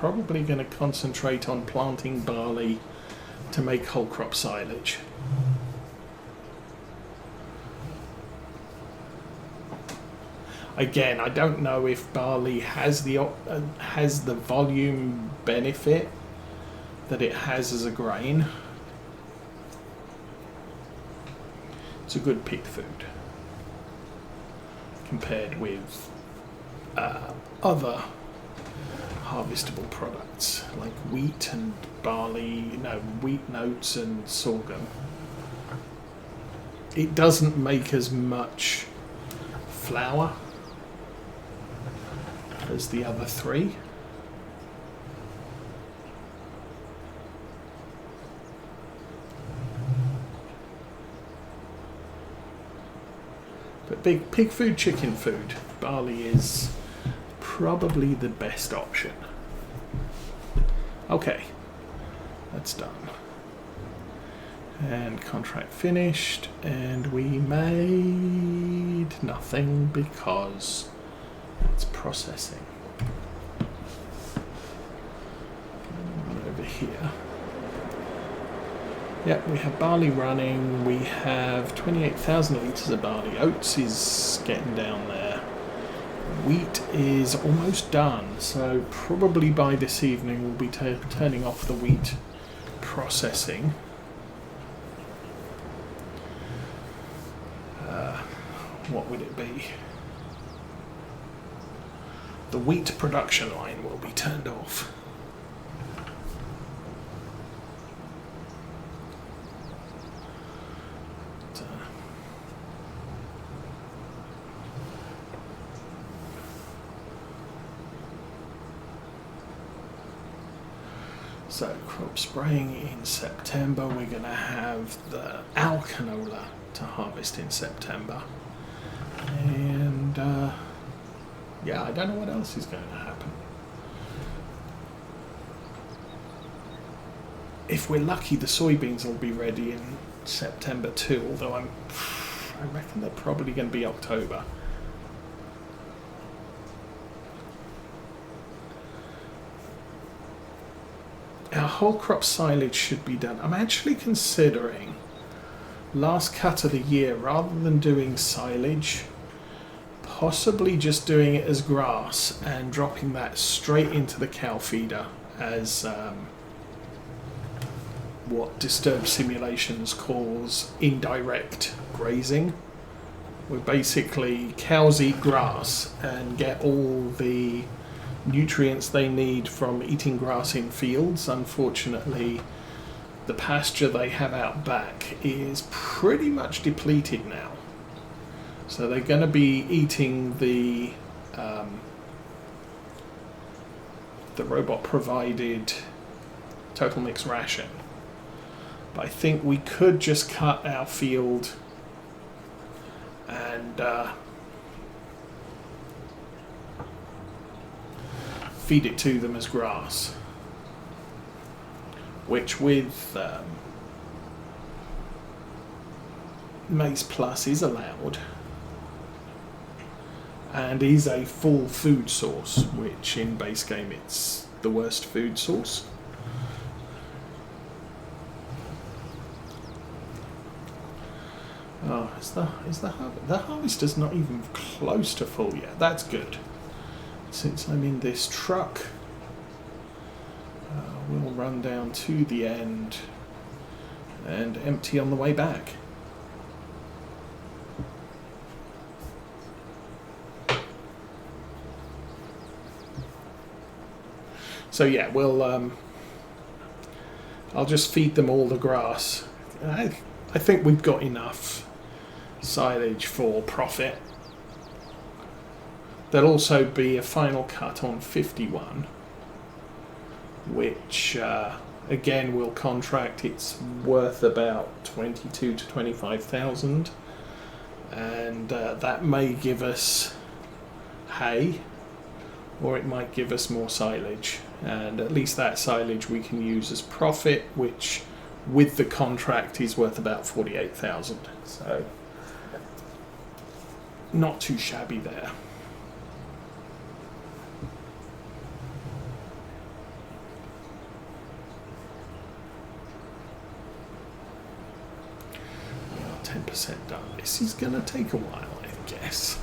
probably going to concentrate on planting barley to make whole crop silage. Again, I don't know if barley has the volume benefit that it has as a grain. It's a good pig food compared with other harvestable products like wheat and barley, wheat and oats and sorghum. It doesn't make as much flour as the other three. But pig food, chicken food, barley is probably the best option. Okay, that's done. And contract finished, and we made nothing because it's processing. Run over here. Yep, we have barley running. We have 28,000 litres of barley. Oats is getting down there. Wheat is almost done, so probably by this evening we'll be turning off the wheat processing. What would it be? The wheat production line will be turned off. So crop spraying in September. We're going to have our canola to harvest in September. And yeah, I don't know what else is going to happen. If we're lucky, the soybeans will be ready in September too, although I reckon they're probably going to be October. Our whole crop silage should be done. I'm actually considering last cut of the year, rather than doing silage, possibly just doing it as grass and dropping that straight into the cow feeder as what Disturb Simulations calls indirect grazing, where basically cows eat grass and get all the nutrients they need from eating grass in fields. Unfortunately, the pasture they have out back is pretty much depleted now. So they're going to be eating the robot-provided total mix ration. But I think we could just cut our field and feed it to them as grass, which with Maize Plus is allowed and is a full food source, which in base game it's the worst food source. Oh, the harvester's not even close to full yet. That's good. Since I'm in this truck, we'll run down to the end and empty on the way back. So yeah, I'll just feed them all the grass. I think we've got enough silage for profit. There'll also be a final cut on 51, which again will contract. It's worth about 22 to 25,000, and that may give us hay, or it might give us more silage, and at least that silage we can use as profit, which with the contract is worth about 48,000. So not too shabby there. 10% done. This is going to take a while, I guess.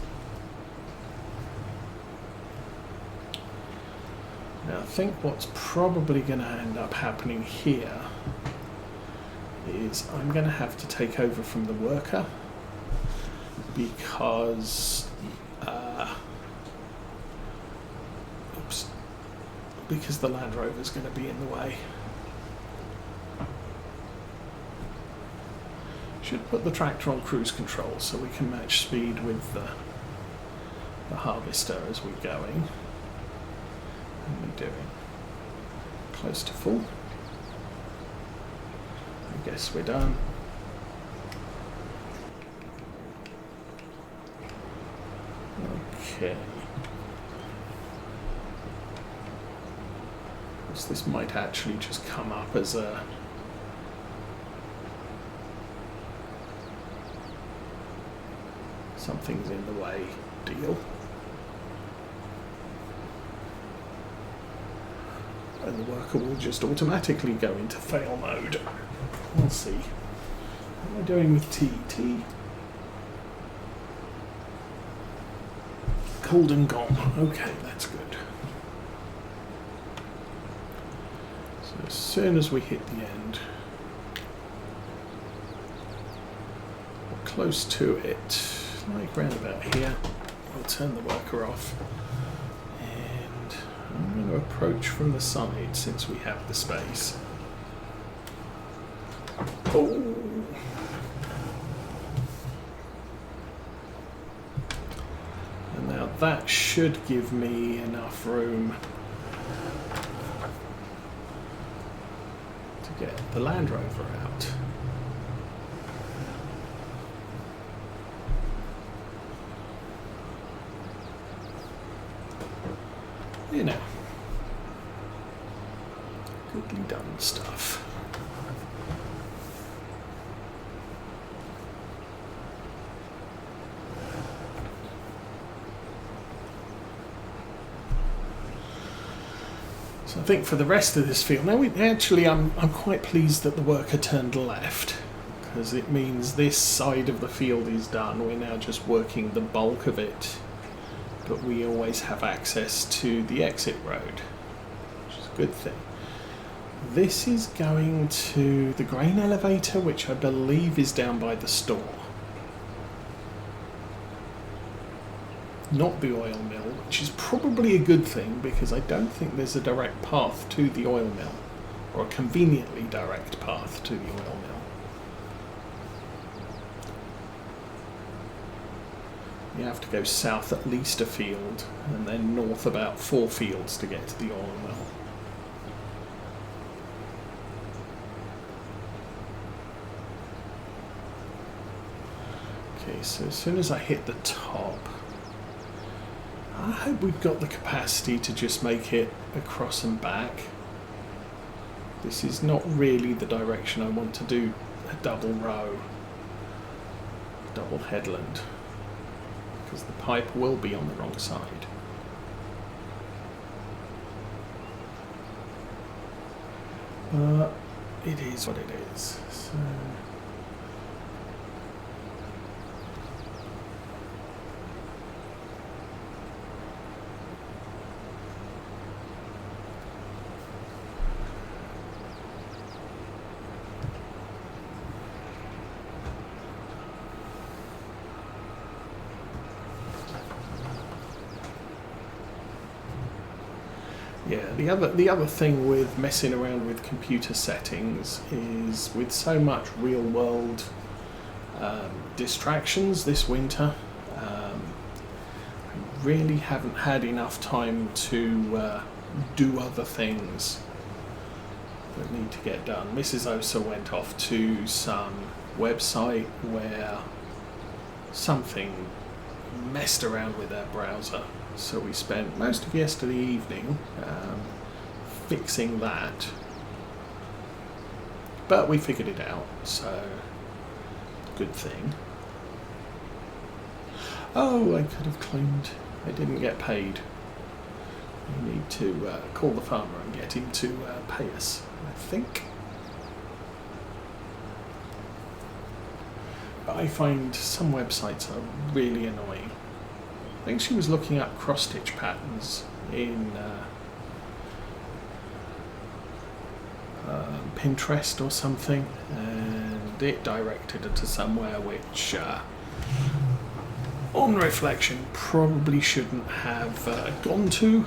Now I think what's probably going to end up happening here is I'm going to have to take over from the worker because because the Land Rover is going to be in the way. Should put the tractor on cruise control so we can match speed with the harvester as we're going. What are we doing? Close to full. I guess we're done. Okay. This might actually just come up as a something's in the way deal. And the worker will just automatically go into fail mode. We'll see. What am I doing with T? T? Cold and gone. Okay, that's good. So as soon as we hit the end, or close to it, like round about here, I'll turn the worker off. And I'm going to approach from the side since we have the space. Oh! And now that should give me enough room to get the Land Rover out. You know, goodly done stuff. So I think for the rest of this field, now I'm quite pleased that the worker turned left, because it means this side of the field is done. We're now just working the bulk of it. But we always have access to the exit road, which is a good thing. This is going to the grain elevator, which I believe is down by the store. Not the oil mill, which is probably a good thing because I don't think there's a direct path to the oil mill, or a conveniently direct path to the oil mill. You have to go south at least a field and then north about 4 fields to get to the oil mill. Okay, so as soon as I hit the top, I hope we've got the capacity to just make it across and back. This is not really the direction I want to do a double row, double headland, because the pipe will be on the wrong side. It is what it is. So yeah, the other thing with messing around with computer settings is with so much real world distractions this winter, I really haven't had enough time to do other things that need to get done. Mrs. Osa went off to some website where something messed around with their browser. So we spent most of yesterday evening fixing that, but we figured it out, so good thing. Oh, I could have claimed I didn't get paid. We need to call the farmer and get him to pay us, I think. I find some websites are really annoying. I think she was looking up cross-stitch patterns in Pinterest or something, and it directed her to somewhere which, on reflection, probably shouldn't have gone to.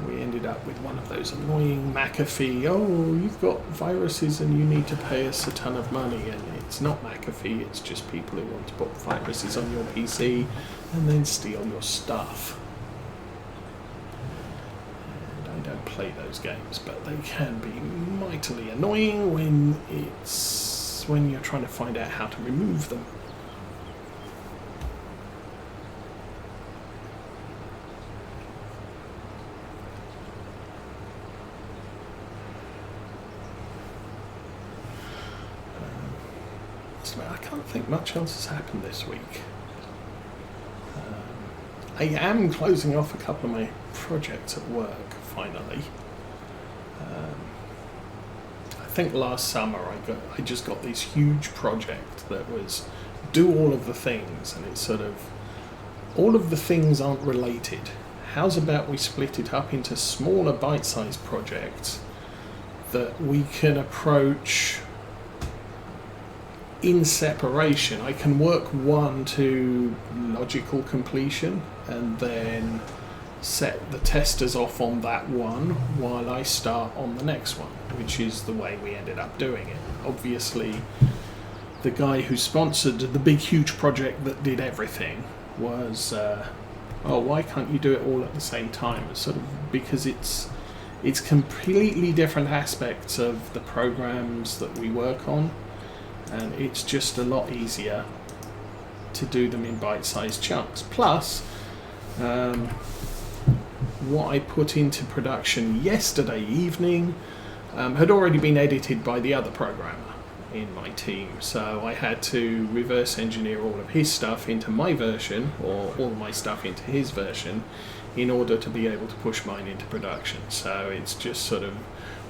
We ended up with one of those annoying McAfee, oh, you've got viruses and you need to pay us a ton of money, and it's not McAfee, it's just people who want to put viruses on your PC and then steal your stuff. And I don't play those games, but they can be mightily annoying when you're trying to find out how to remove them. I can't think much else has happened this week. I am closing off a couple of my projects at work, finally. I think last summer I just got this huge project that was do all of the things, and it's sort of, all of the things aren't related. How's about we split it up into smaller bite-sized projects that we can approach in separation. I can work one to logical completion and then set the testers off on that one while I start on the next one, which is the way we ended up doing it. Obviously, the guy who sponsored the big huge project that did everything was, oh, why can't you do it all at the same time? It's sort of because it's completely different aspects of the programs that we work on, and it's just a lot easier to do them in bite-sized chunks. Plus, what I put into production yesterday evening had already been edited by the other programmer in my team, so I had to reverse engineer all of his stuff into my version, or all my stuff into his version, in order to be able to push mine into production. So it's just sort of,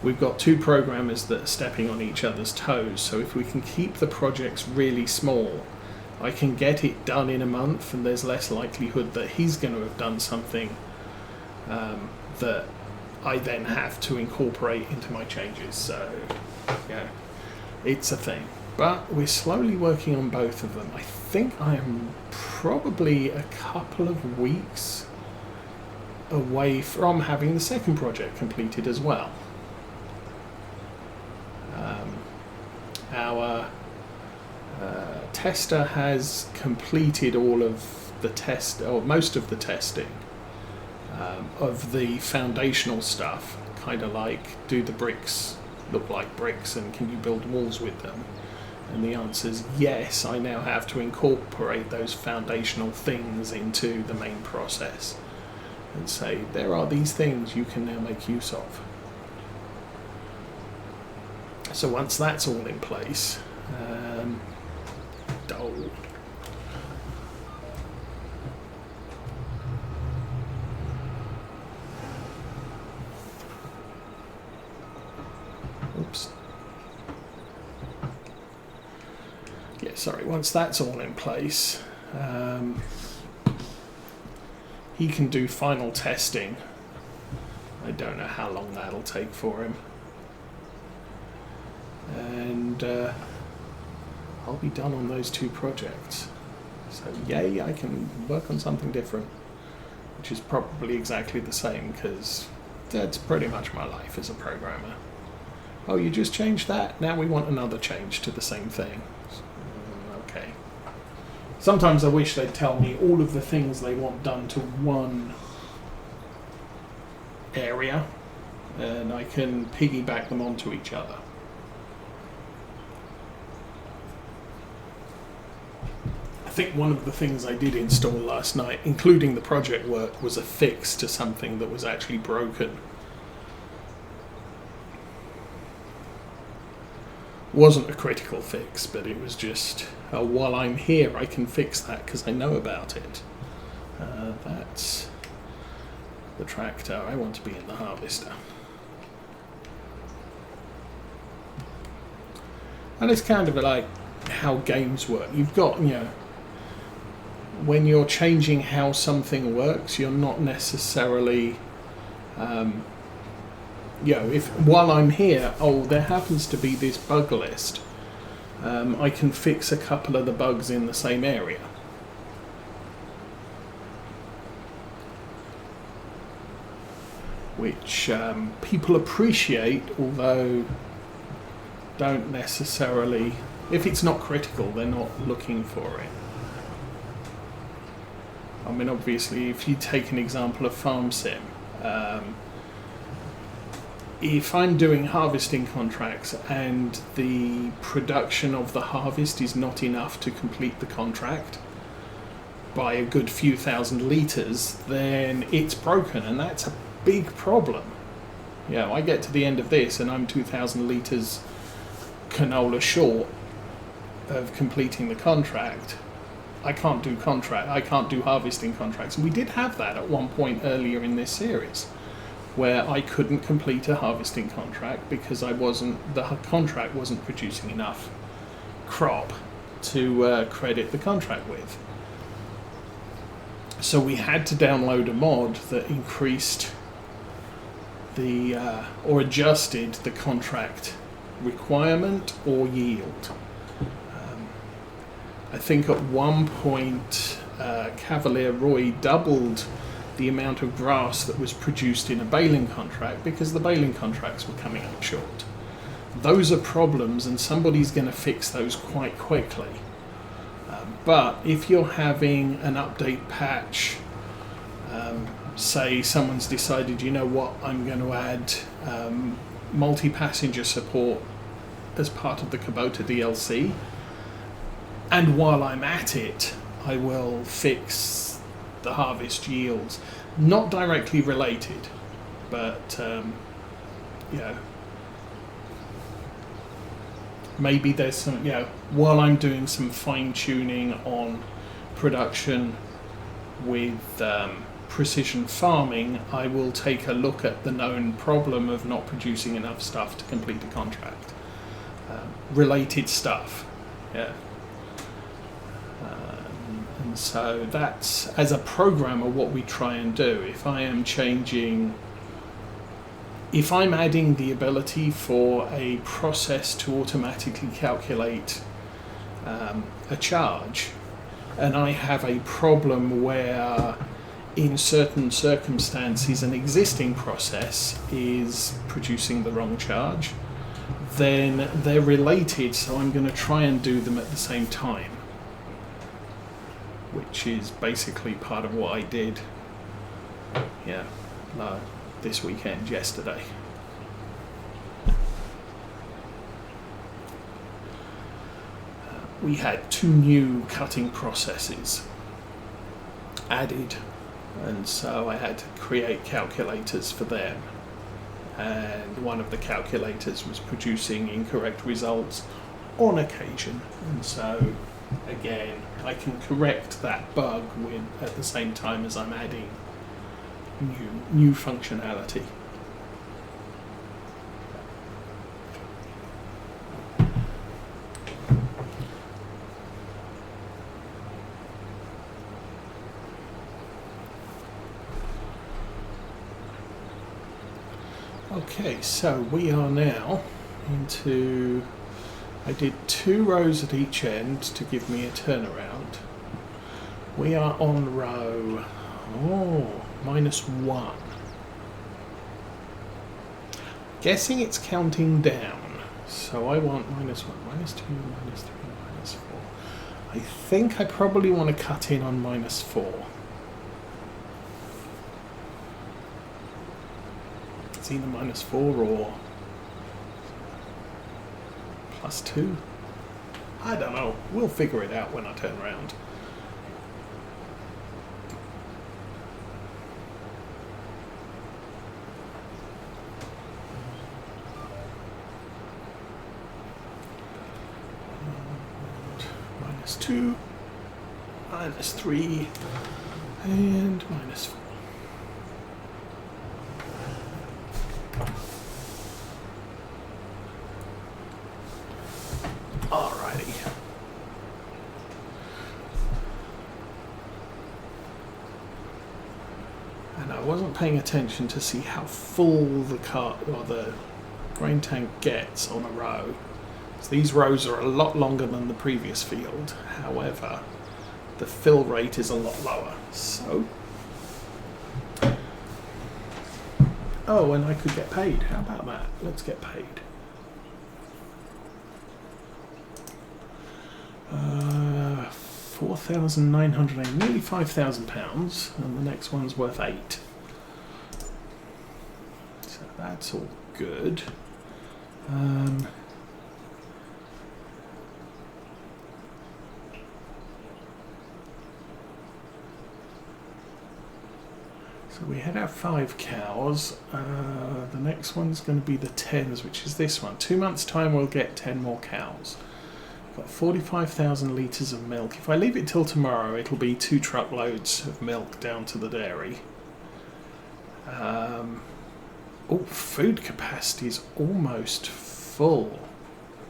we've got two programmers that are stepping on each other's toes, so if we can keep the projects really small, I can get it done in a month, and there's less likelihood that he's going to have done something that I then have to incorporate into my changes. So, yeah, it's a thing. But we're slowly working on both of them. I think I am probably a couple of weeks away from having the second project completed as well. Our tester has completed all of the test, or most of the testing of the foundational stuff, kind of like, do the bricks look like bricks and can you build walls with them? And the answer is yes. I now have to incorporate those foundational things into the main process and say there are these things you can now make use of. So once that's all in place, once that's all in place, he can do final testing. I don't know how long that'll take for him. And I'll be done on those two projects. So yay, I can work on something different, which is probably exactly the same, because that's pretty much my life as a programmer. Oh, you just changed that? Now we want another change to the same thing. Okay. Sometimes I wish they'd tell me all of the things they want done to one area, and I can piggyback them onto each other. I think one of the things I did install last night, including the project work, was a fix to something that was actually broken. Wasn't a critical fix, but it was just, while I'm here the tractor. I want to be in the harvester. And it's kind of like how games work. You've got, when you're changing how something works, you're not necessarily, if while I'm here, there happens to be this bug list, I can fix a couple of the bugs in the same area. Which people appreciate, although don't necessarily, if it's not critical, they're not looking for it. I mean, obviously, if you take an example of Farm Sim, if I'm doing harvesting contracts and the production of the harvest is not enough to complete the contract by a good few thousand litres, then it's broken, and that's a big problem. I get to the end of this and I'm 2,000 litres canola short of completing the contract. I can't do harvesting contracts. And we did have that at one point earlier in this series, where I couldn't complete a harvesting contract because the contract wasn't producing enough crop to credit the contract with. So we had to download a mod that increased or adjusted the contract requirement or yield. I think at one point Cavalier Roy doubled the amount of grass that was produced in a baling contract because the baling contracts were coming up short. Those are problems, and somebody's going to fix those quite quickly. But if you're having an update patch, say someone's decided, I'm going to add multi-passenger support as part of the Kubota DLC, and while I'm at it, I will fix the harvest yields. Not directly related, but maybe there's some, while I'm doing some fine-tuning on production with precision farming, I will take a look at the known problem of not producing enough stuff to complete the contract. Related stuff, and so that's, as a programmer, what we try and do. If I'm adding the ability for a process to automatically calculate a charge, and I have a problem where in certain circumstances an existing process is producing the wrong charge, then they're related, so I'm going to try and do them at the same time, which is basically part of what I did this weekend, yesterday. We had 2 new cutting processes added, and so I had to create calculators for them, and one of the calculators was producing incorrect results on occasion, and so again I can correct that bug at the same time as I'm adding new functionality. Okay, so we are now into, I did 2 rows at each end to give me a turnaround. We are on row -1. Guessing it's counting down, so I want -1, -2, -3, -4. I think I probably want to cut in on -4. It's either -4 or +2. I don't know. We'll figure it out when I turn around. -2, -3, and -4. wasn't paying attention to see how full the cart or the grain tank gets on a row. So these rows are a lot longer than the previous field. However, the fill rate is a lot lower. So, oh, and I could get paid. How about that? Let's get paid. 4,900, nearly £5,000, and the next one's worth 8. So that's all good. So we had our 5 cows. The next one's going to be the 10s, which is this one. 2 months' time, we'll get 10 more cows. Got 45,000 litres of milk. If I leave it till tomorrow, it'll be 2 truckloads of milk down to the dairy. Oh, food capacity is almost full.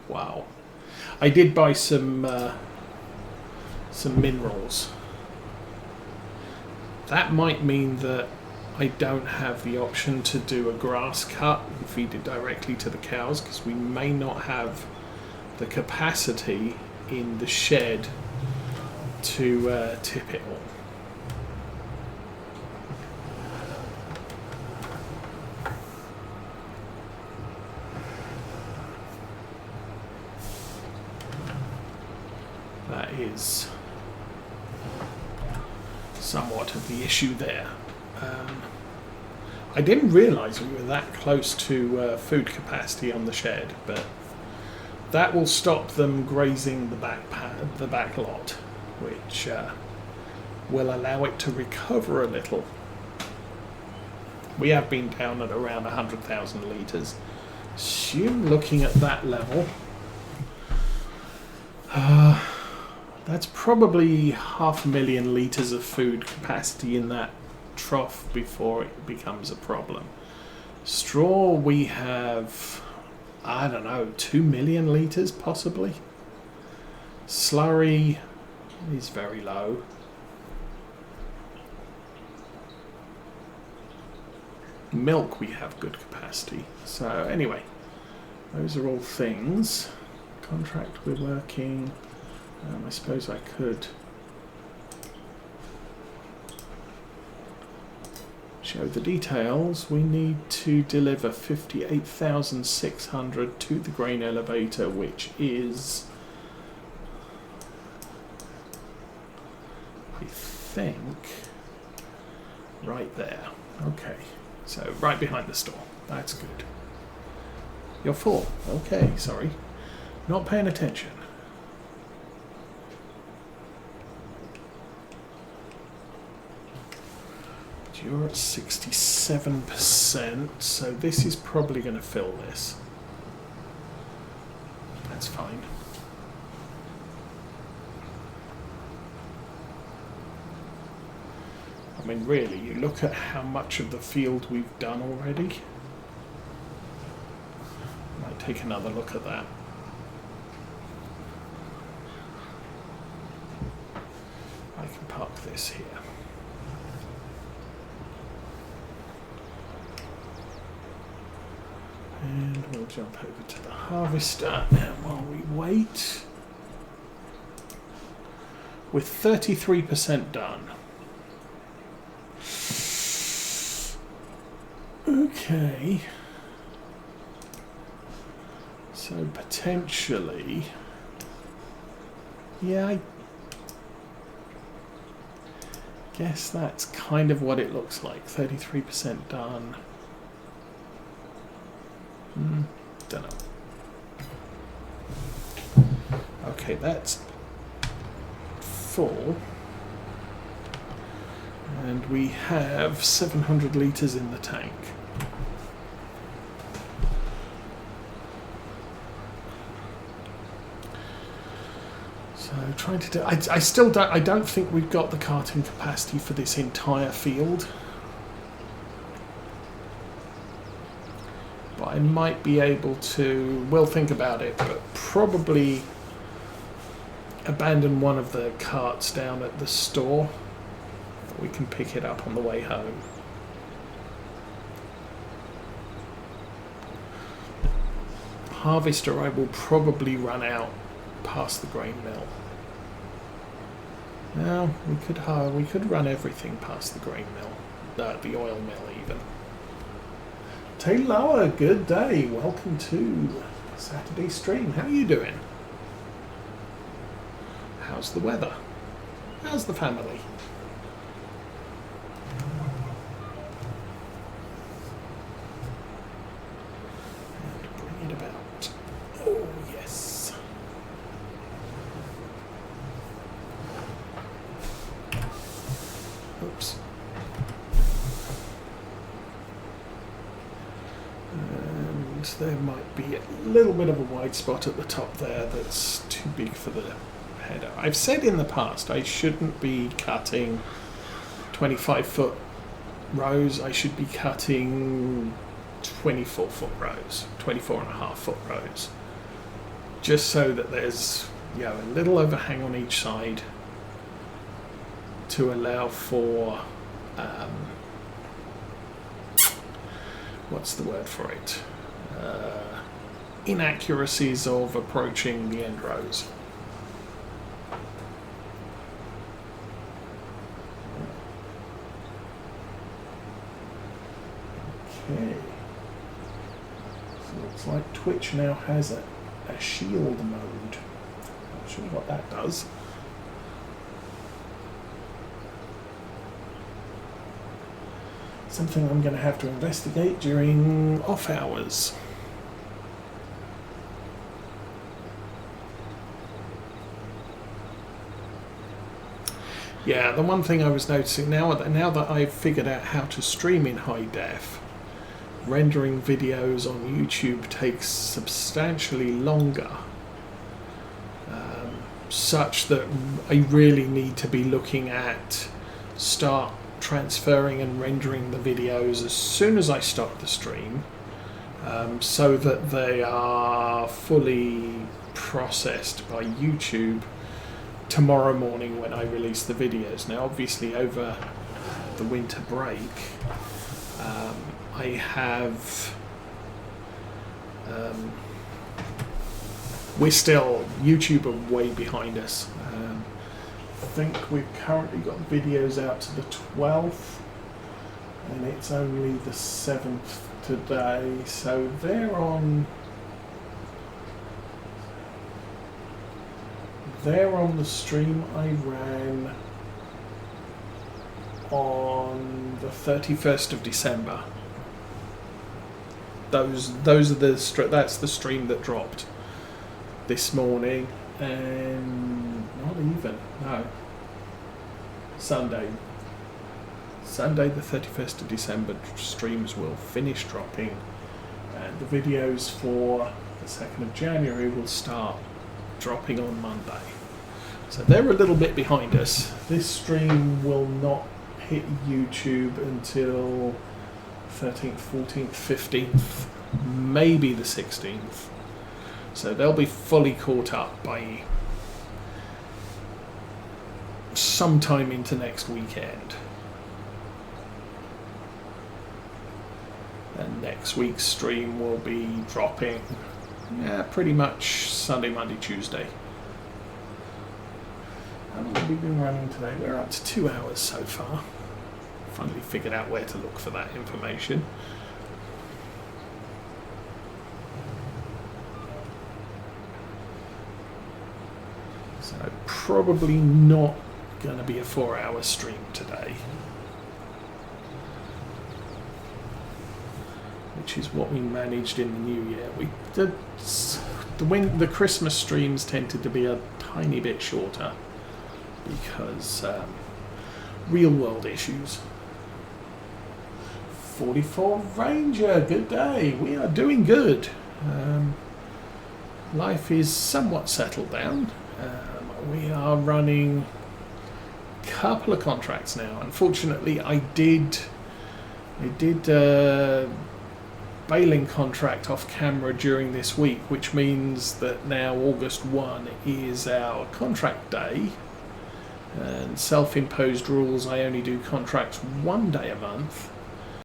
Wow. I did buy some minerals. That might mean that I don't have the option to do a grass cut and feed it directly to the cows, because we may not have the capacity in the shed to tip it all. That is somewhat of the issue there. I didn't realise we were that close to food capacity on the shed, but that will stop them grazing the back lot, which will allow it to recover a little. We have been down at around 100,000 litres. Assume looking at that level, that's probably 500,000 litres of food capacity in that trough before it becomes a problem. Straw, we have, I don't know, 2 million litres possibly. Slurry is very low. Milk, we have good capacity. So anyway, those are all things. Contract we're working. I suppose I could show the details. We need to deliver 58,600 to the grain elevator, which is, I think, right there. Okay, so right behind the store. That's good. You're full. Okay, sorry. Not paying attention. You're at 67%, so this is probably going to fill this. That's fine. I mean, really, you look at how much of the field we've done already. Might take another look at that. I can park this here. And we'll jump over to the harvester now while we wait. With 33% done. Okay. So potentially, yeah, I guess that's kind of what it looks like. 33% done. Don't know. Okay, that's full. And we have 700 litres in the tank. So trying to do, I still don't, I don't think we've got the carting capacity for this entire field. But I might be able to, we'll think about it, but probably abandon one of the carts down at the store. We can pick it up on the way home. harvester I will probably run out past the grain mill. No, we could run everything past the grain mill, the oil mill even. Taylor, good day. Welcome to Saturday stream. How are you doing? How's the weather? How's the family? And bring it about. Oh, yes. Oops. And there might be a little bit of a white spot at the top there that's too big for the header. I've said in the past I shouldn't be cutting 25-foot rows. I should be cutting 24-foot rows, 24.5-foot rows, just so that there's a little overhang on each side to allow for what's the word for it? Inaccuracies of approaching the end rows. Okay. So it looks like Twitch now has a shield mode. Not sure what that does. Something I'm going to have to investigate during off hours. Yeah, the one thing I was noticing now that I've figured out how to stream in high def, rendering videos on YouTube takes substantially longer, such that I really need to be looking at start transferring and rendering the videos as soon as I stop the stream, so that they are fully processed by YouTube tomorrow morning when I release the videos. Now obviously over the winter break I have YouTube are way behind us. I think we've currently got videos out to the 12th and it's only the 7th today, so they're on the stream I ran on the 31st of December. Those are that's the stream that dropped this morning, and not even, no, Sunday the 31st of December streams will finish dropping, and the videos for the 2nd of January will start dropping on Monday. So they're a little bit behind us. This stream will not hit YouTube until 13th, 14th, 15th, maybe the 16th. So they'll be fully caught up by sometime into next weekend. And next week's stream will be dropping pretty much Sunday, Monday, Tuesday. How long have we been running today? We're up to 2 hours so far. Finally figured out where to look for that information. So probably not going to be a 4-hour stream today, which is what we managed in the new year. The Christmas streams tended to be a tiny bit shorter because real world issues. 44 Ranger, good day. We are doing good. Life is somewhat settled down. We are running a couple of contracts now. Unfortunately, I did baling contract off camera during this week, which means that now August 1 is our contract day, and self-imposed rules, I only do contracts 1 day a month,